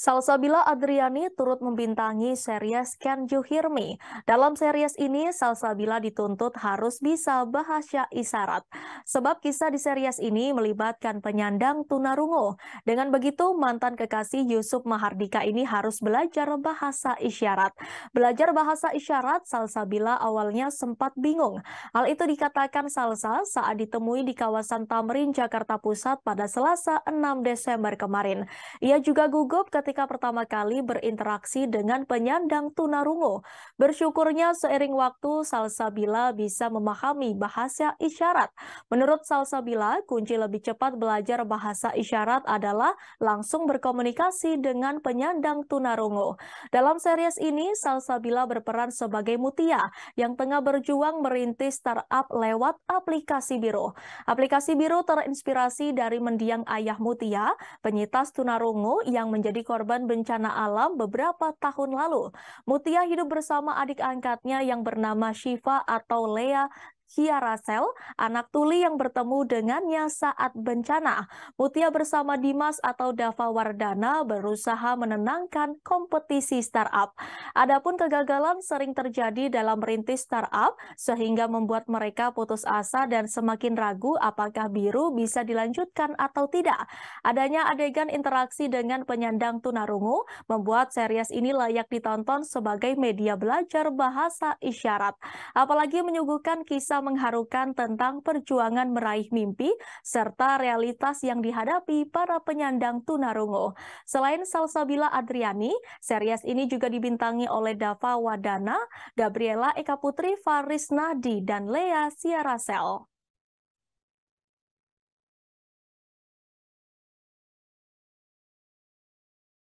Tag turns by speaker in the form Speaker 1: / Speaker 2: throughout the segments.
Speaker 1: Salsabila Adriani turut membintangi series Can You Hear Me. Dalam series ini, Salsabila dituntut harus bisa bahasa isyarat. Sebab kisah di series ini melibatkan penyandang tunarungu. Dengan begitu, mantan kekasih Yusuf Mahardika ini harus belajar bahasa isyarat. Belajar bahasa isyarat, Salsabila awalnya sempat bingung. Hal itu dikatakan Salsa saat ditemui di kawasan Tamrin, Jakarta Pusat pada Selasa 6 Desember kemarin. Ia juga gugup ketika pertama kali berinteraksi dengan penyandang tunarungu. Bersyukurnya seiring waktu Salsabila bisa memahami bahasa isyarat. Menurut Salsabila, kunci lebih cepat belajar bahasa isyarat adalah langsung berkomunikasi dengan penyandang tunarungu. Dalam series ini, Salsabila berperan sebagai Mutia yang tengah berjuang merintis startup lewat aplikasi biru. Aplikasi biru terinspirasi dari mendiang ayah Mutia, penyintas tunarungu yang menjadi korban bencana alam beberapa tahun lalu. Mutia hidup bersama adik angkatnya yang bernama Shiva atau Lea Ciarasel, anak tuli yang bertemu dengannya saat bencana. Mutia bersama Dimas atau Dava Wardana berusaha menenangkan kompetisi startup. Adapun kegagalan sering terjadi dalam merintis startup sehingga membuat mereka putus asa dan semakin ragu apakah biru bisa dilanjutkan atau tidak. Adanya adegan interaksi dengan penyandang tunarungu membuat series ini layak ditonton sebagai media belajar bahasa isyarat. Apalagi menyuguhkan kisah mengharukan tentang perjuangan meraih mimpi serta realitas yang dihadapi para penyandang tunarungu. Selain Salsabila Adriani, series ini juga dibintangi oleh Dava Wardana, Gabriela Eka Putri, Faris Nadi, dan Lea Ciarasel.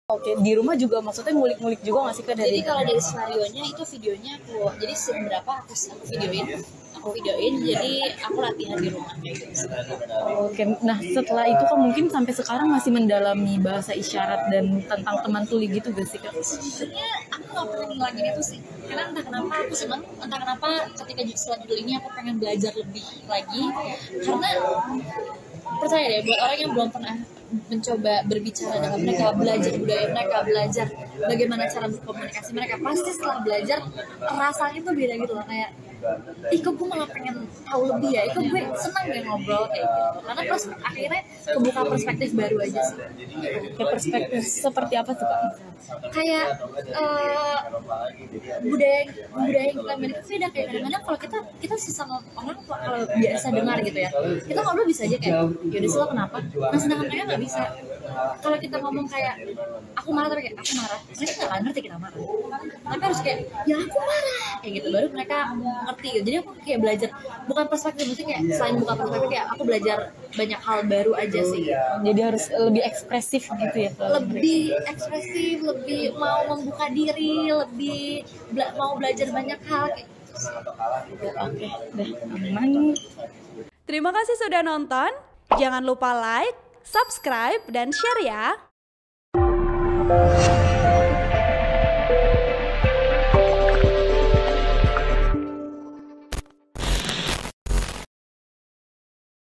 Speaker 2: Oke, di rumah juga maksudnya ngulik-ngulik juga nggak sih Kak dari?
Speaker 3: Jadi kalau dari skenario-nya itu videonya jadi seberapa aku videoin, jadi aku latihan di rumah kayak gitu.
Speaker 2: Oke, nah setelah itu kan mungkin sampai sekarang masih mendalami bahasa isyarat dan tentang teman tuli gitu gak sih Kak?
Speaker 3: Sebenarnya aku nggak pernah ngilangin itu sih, karena entah kenapa aku senang, entah kenapa ketika setelah judul ini aku pengen belajar lebih lagi, karena percaya deh buat orang yang belum pernah mencoba berbicara dengan mereka, belajar budaya mereka, belajar bagaimana cara berkomunikasi mereka, pasti setelah belajar rasanya tuh beda gitu loh, kayak kok gue malah pengen tahu lebih ya, kok gue senang ya ngobrol kayak gitu, karena terus akhirnya kebuka perspektif baru aja sih.
Speaker 2: Kayak perspektif seperti apa tuh Kak?
Speaker 3: Kayak budaya yang kita miliki beda, kayak kadang-kadang kalau kita sesama orang kalau biasa dengar gitu ya, kita ngobrol bisa aja kayak yaudah sih lo kenapa, nah sedangkan mereka nggak bisa. Kalau kita ngomong kayak aku marah, tapi kayak aku marah, mereka nggak ngerti kita marah, tapi harus kayak ya aku marah kayak gitu baru mereka ngerti gitu. Jadi aku kayak belajar bukan perspektif, maksudnya kayak selain bukan perspektif, kayak aku belajar banyak hal baru aja sih.
Speaker 2: Jadi harus lebih ekspresif gitu ya Kak?
Speaker 3: Lebih ekspresif, lebih mau membuka diri, lebih mau belajar banyak hal kayak gitu.
Speaker 2: Oke, udah aman.
Speaker 4: Terima kasih sudah nonton. Jangan lupa like, subscribe, dan share ya.